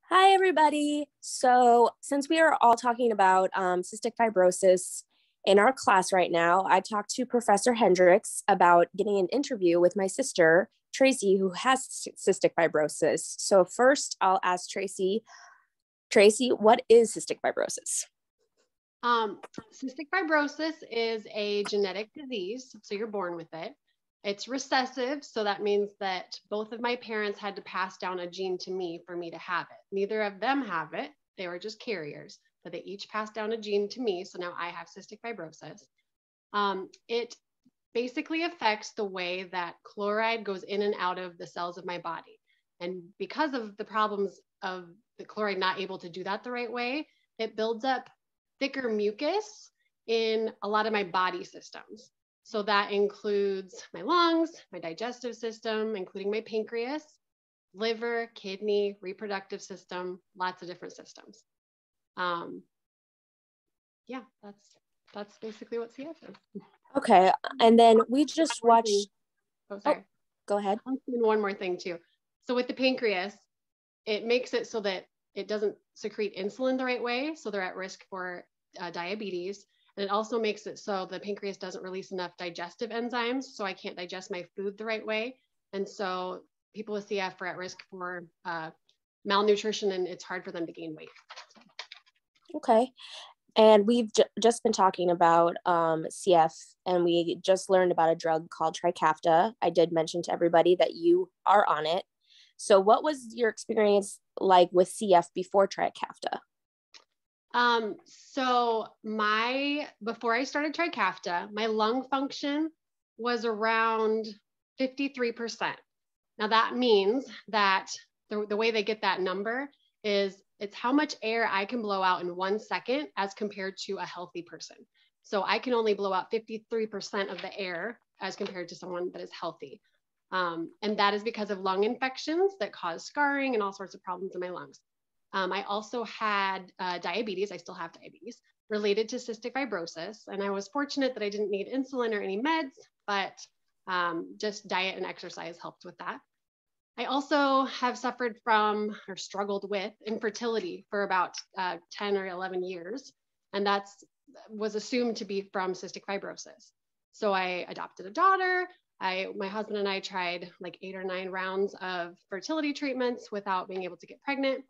Hi, everybody. So, since we are all talking about cystic fibrosis in our class right now, I talked to Professor Hendricks about getting an interview with my sister, Tracy, who has cystic fibrosis. So, first, I'll ask Tracy, what is cystic fibrosis? Cystic fibrosis is a genetic disease, so you're born with it. It's recessive, so that means that both of my parents had to pass down a gene to me for me to have it. Neither of them have it, they were just carriers, but they each passed down a gene to me, so now I have cystic fibrosis. It basically affects the way that chloride goes in and out of the cells of my body. And because of the problems of the chloride not able to do that the right way, it builds up thicker mucus in a lot of my body systems. So that includes my lungs, my digestive system, including my pancreas, liver, kidney, reproductive system, lots of different systems. Yeah, that's basically what CF is. Okay, and then we just watched. Oh, sorry. Go ahead. I'll say one more thing too. So with the pancreas, it makes it so that it doesn't secrete insulin the right way, so they're at risk for diabetes. And it also makes it so the pancreas doesn't release enough digestive enzymes, so I can't digest my food the right way. And so people with CF are at risk for malnutrition, and it's hard for them to gain weight. Okay. And we've just been talking about CF, and we just learned about a drug called Trikafta. I did mention to everybody that you are on it. So what was your experience like with CF before Trikafta? So before I started Trikafta, my lung function was around 53%. Now that means that the way they get that number is it's how much air I can blow out in 1 second as compared to a healthy person. So I can only blow out 53% of the air as compared to someone that is healthy. And that is because of lung infections that cause scarring and all sorts of problems in my lungs. I also had diabetes. I still have diabetes related to cystic fibrosis. And I was fortunate that I didn't need insulin or any meds, but just diet and exercise helped with that. I also have suffered from or struggled with infertility for about 10 or 11 years. And that was assumed to be from cystic fibrosis. So I adopted a daughter. My husband and I tried like 8 or 9 rounds of fertility treatments without being able to get pregnant.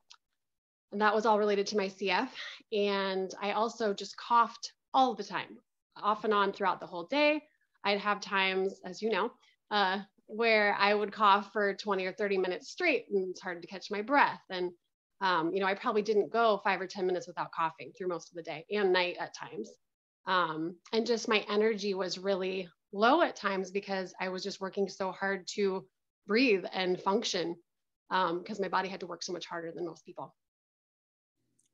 And that was all related to my CF. And I also just coughed all the time, off and on throughout the whole day. I'd have times, as you know, where I would cough for 20 or 30 minutes straight, and it's hard to catch my breath. And, I probably didn't go 5 or 10 minutes without coughing through most of the day and night at times. And just my energy was really low at times because I was just working so hard to breathe and function because my body had to work so much harder than most people.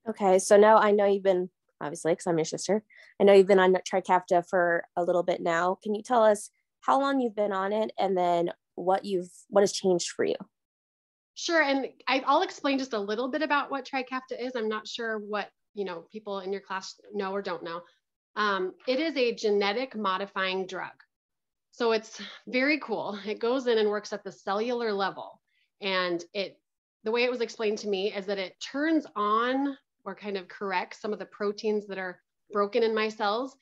Okay, so now I know you've been, obviously, because I'm your sister, I know you've been on Trikafta for a little bit now. Can you tell us how long you've been on it and then what has changed for you? Sure, and I'll explain just a little bit about what Trikafta is. I'm not sure what people in your class know or don't know. It is a genetic modifying drug. So it's very cool. It goes in and works at the cellular level. And the way it was explained to me is that it turns on or kind of corrects some of the proteins that are broken in my cells.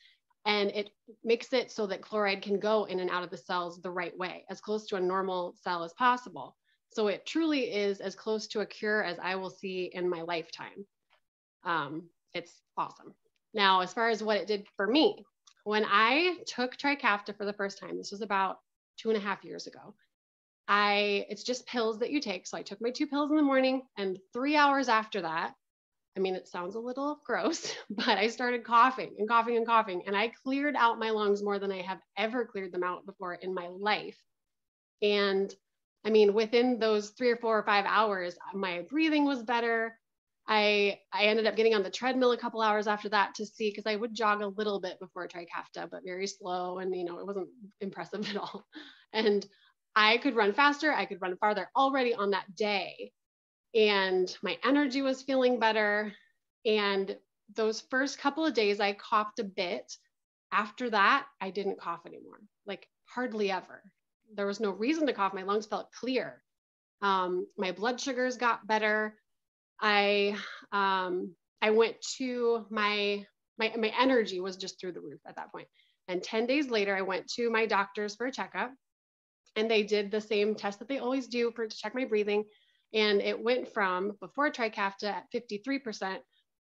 And it makes it so that chloride can go in and out of the cells the right way, as close to a normal cell as possible. So it truly is as close to a cure as I will see in my lifetime. It's awesome. Now, as far as what it did for me, when I took Trikafta for the first time, this was about 2.5 years ago, it's just pills that you take. So I took my 2 pills in the morning, and 3 hours after that, I mean, it sounds a little gross, but I started coughing and coughing and coughing, and I cleared out my lungs more than I have ever cleared them out before in my life. And I mean, within those 3 or 4 or 5 hours, my breathing was better. I ended up getting on the treadmill a couple hours after that to see, because I would jog a little bit before Trikafta, but very slow. And, it wasn't impressive at all. And I could run faster. I could run farther already on that day. And my energy was feeling better. And those first couple of days, I coughed a bit. After that, I didn't cough anymore, like hardly ever. There was no reason to cough. My lungs felt clear. My blood sugars got better. I went to my energy was just through the roof at that point. And 10 days later, I went to my doctors for a checkup, and they did the same test that they always do to check my breathing. And it went from before Trikafta at 53%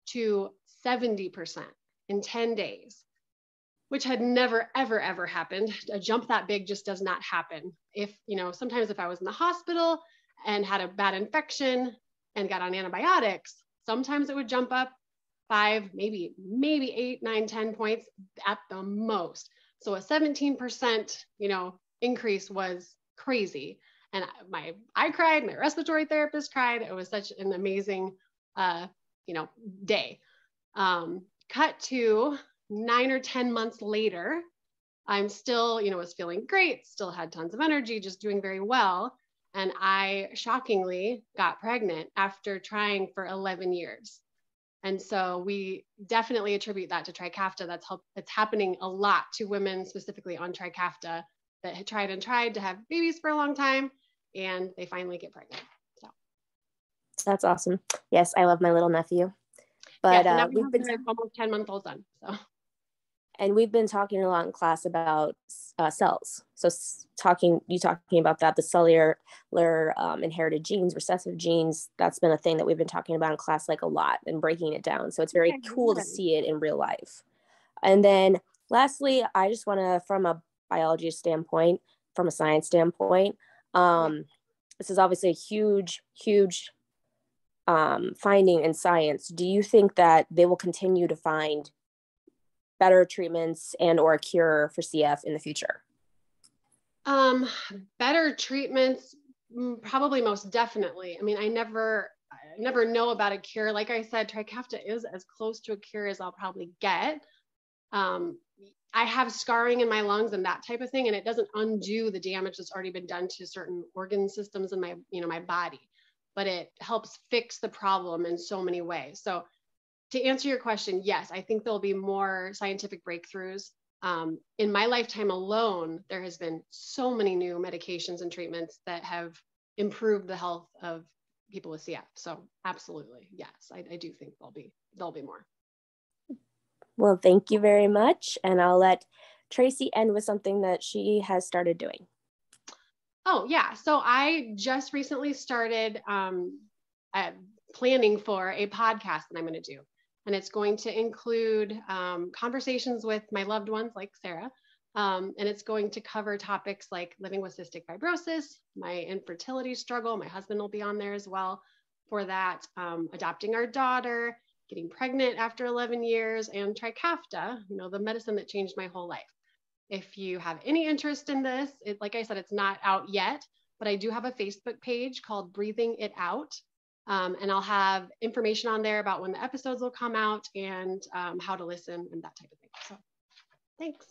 to 70% in 10 days, which had never, ever, ever happened. A jump that big just does not happen. If, sometimes if I was in the hospital and had a bad infection and got on antibiotics, sometimes it would jump up 5, maybe 8, 9, 10 points at the most. So a 17%, increase was crazy. And I cried, my respiratory therapist cried. It was such an amazing, day. Cut to 9 or 10 months later, I'm still, was feeling great, still had tons of energy, just doing very well. And I shockingly got pregnant after trying for 11 years. And so we definitely attribute that to Trikafta. It's happening a lot to women specifically on Trikafta that had tried to have babies for a long time, and they finally get pregnant. So that's awesome. Yes, I love my little nephew. But yes, we've been almost 10-month-old son. So. And we've been talking a lot in class about cells. So talking about that, the cellular inherited genes, recessive genes, that's been a thing that we've been talking about in class like a lot and breaking it down. So it's very cool to see it in real life. And then lastly, I just want to, from a biology standpoint, from a science standpoint, this is obviously a huge, huge finding in science. Do you think that they will continue to find better treatments and or a cure for CF in the future? Better treatments, probably most definitely. I mean, I never know about a cure. Like I said, Trikafta is as close to a cure as I'll probably get. I have scarring in my lungs and that type of thing, and it doesn't undo the damage that's already been done to certain organ systems in my body, but it helps fix the problem in so many ways. So to answer your question, yes, I think there'll be more scientific breakthroughs. In my lifetime alone, there has been so many new medications and treatments that have improved the health of people with CF. So absolutely, yes, I do think there'll be more. Well, thank you very much. And I'll let Tracy end with something that she has started doing. Oh yeah, so I just recently started planning for a podcast that I'm going to do. And it's going to include conversations with my loved ones like Sarah. And it's going to cover topics like living with cystic fibrosis, my infertility struggle. My husband will be on there as well for that, adopting our daughter, getting pregnant after 11 years, and Trikafta, the medicine that changed my whole life. If you have any interest in this, like I said, it's not out yet, but I do have a Facebook page called Breathing It Out. And I'll have information on there about when the episodes will come out and how to listen and that type of thing. So thanks.